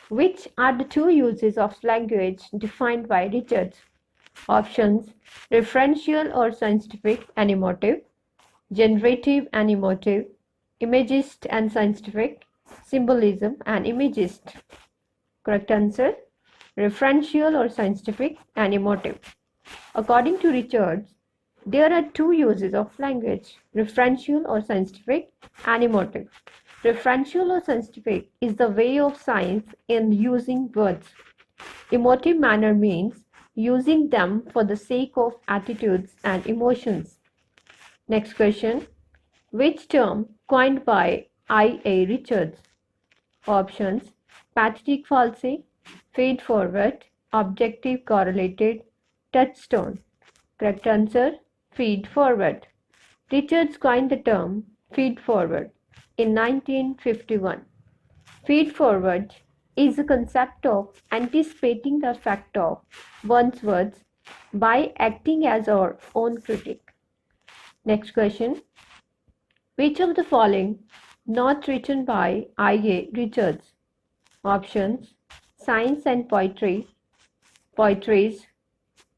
Which are the two uses of language defined by Richards? Options: referential or scientific and emotive, generative and emotive, imagist and scientific, symbolism and imagist. Correct answer: referential or scientific and emotive. According to Richards, there are two uses of language: referential or scientific and emotive. Referential or scientific is the way of science in using words. Emotive manner means using them for the sake of attitudes and emotions. Next question. Which term coined by I.A. Richards? Options: pathetic falsi, feed forward, objective correlated, touchstone. Correct answer: feed forward. Richards coined the term feed forward in 1951. Feed forward is the concept of anticipating the effect of one's words by acting as our own critic. Next question. Which of the following not written by I.A. Richards? Options: Science and Poetry, Poetries,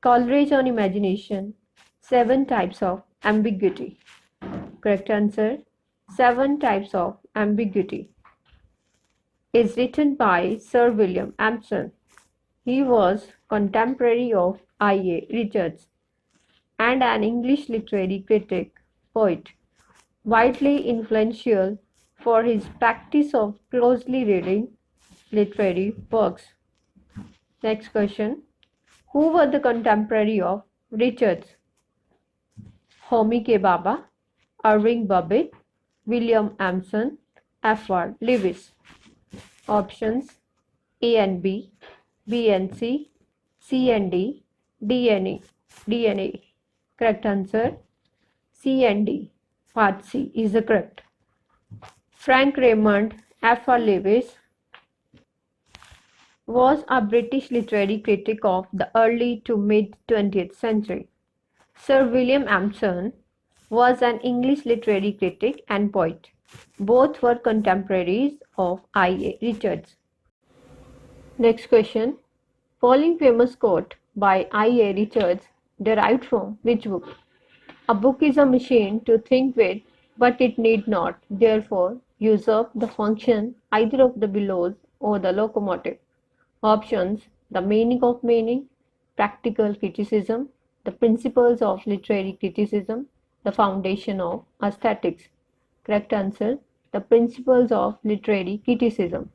Coleridge on Imagination, Seven Types of Ambiguity. Correct answer: Seven Types of Ambiguity is written by Sir William Ampson. He was contemporary of I.A. Richards and an English literary critic, poet, widely influential for his practice of closely reading literary works. Next question. Who were the contemporary of Richards? Homi K. Bhabha, Irving Babbitt, William Ampson, F.R. Lewis. Options: A and B, B and C, C and D, D and E. D and E. Correct answer: C and D. Part C is the correct. Frank Raymond, F.R. Lewis, was a British literary critic of the early to mid 20th century. Sir William Ampson was an English literary critic and poet. Both were contemporaries of I.A. Richards. Next question. Following famous quote by I.A. Richards derived from which book? A book is a machine to think with, but it need not, therefore, usurp the function either of the bellows or the locomotive. Options: The Meaning of Meaning, Practical Criticism, The Principles of Literary Criticism, The Foundation of Aesthetics. Correct answer: The Principles of Literary Criticism.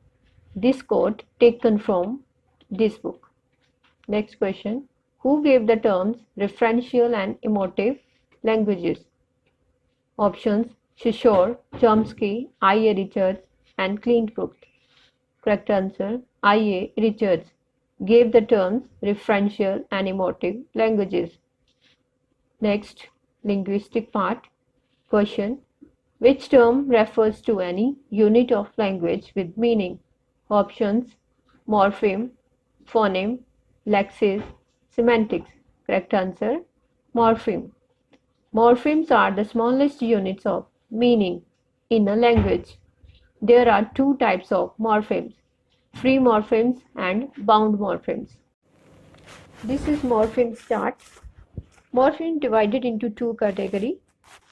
This quote taken from this book. Next question. Who gave the terms referential and emotive languages? Options: Shishore, Chomsky, I.A. Richards, and Klintbrook. Correct answer: I.A. Richards gave the terms referential and emotive languages. Next, linguistic part. Question. Which term refers to any unit of language with meaning? Options: morpheme, phoneme, lexis, semantics. Correct answer: morpheme. Morphemes are the smallest units of meaning in a language. There are two types of morphemes: free morphemes and bound morphemes. This is morphemes chart. Morphemes divided into two categories: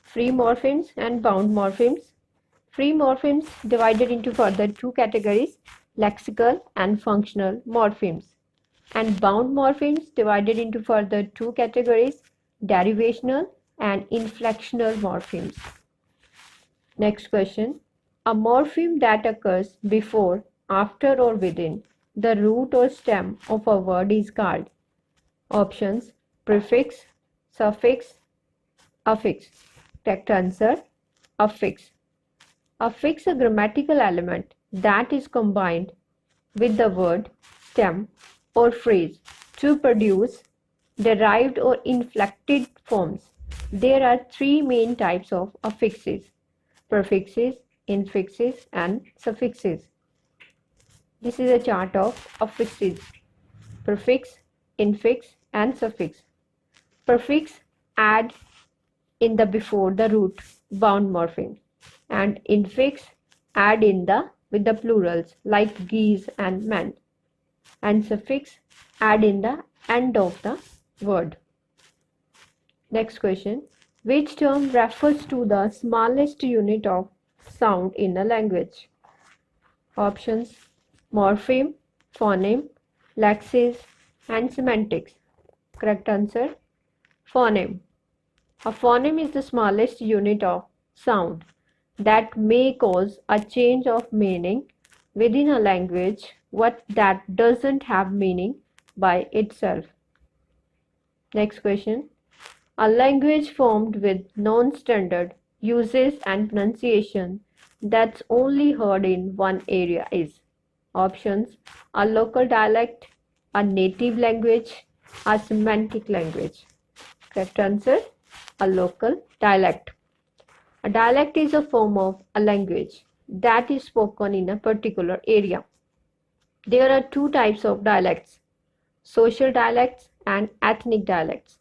free morphemes and bound morphemes. Free morphemes divided into further two categories: lexical and functional morphemes. And bound morphemes divided into further two categories: derivational and inflectional morphemes. Next question. A morpheme that occurs before, after, or within the root or stem of a word is called. Options: prefix, suffix, affix. Correct answer: affix. Affix a grammatical element that is combined with the word, stem, or phrase to produce derived or inflected forms. There are three main types of affixes: prefixes, infixes, and suffixes. This is a chart of affixes: prefix, infix, and suffix. Prefix add in the before the root bound morpheme, and infix add in the with the plurals like geese and men, and suffix add in the end of the word. Next question. Which term refers to the smallest unit of sound in a language? Options: morpheme, phoneme, lexis, and semantics. Correct answer: phoneme. A phoneme is the smallest unit of sound that may cause a change of meaning within a language that doesn't have meaning by itself. Next question. A language formed with non-standard uses and pronunciation that's only heard in one area is. Options: a local dialect, a native language, a semantic language. Correct answer: a local dialect. A dialect is a form of a language that is spoken in a particular area. There are two types of dialects: social dialects and ethnic dialects.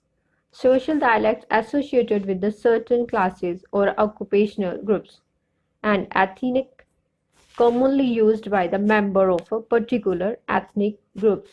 Social dialects associated with the certain classes or occupational groups, and ethnic commonly used by the member of a particular ethnic groups.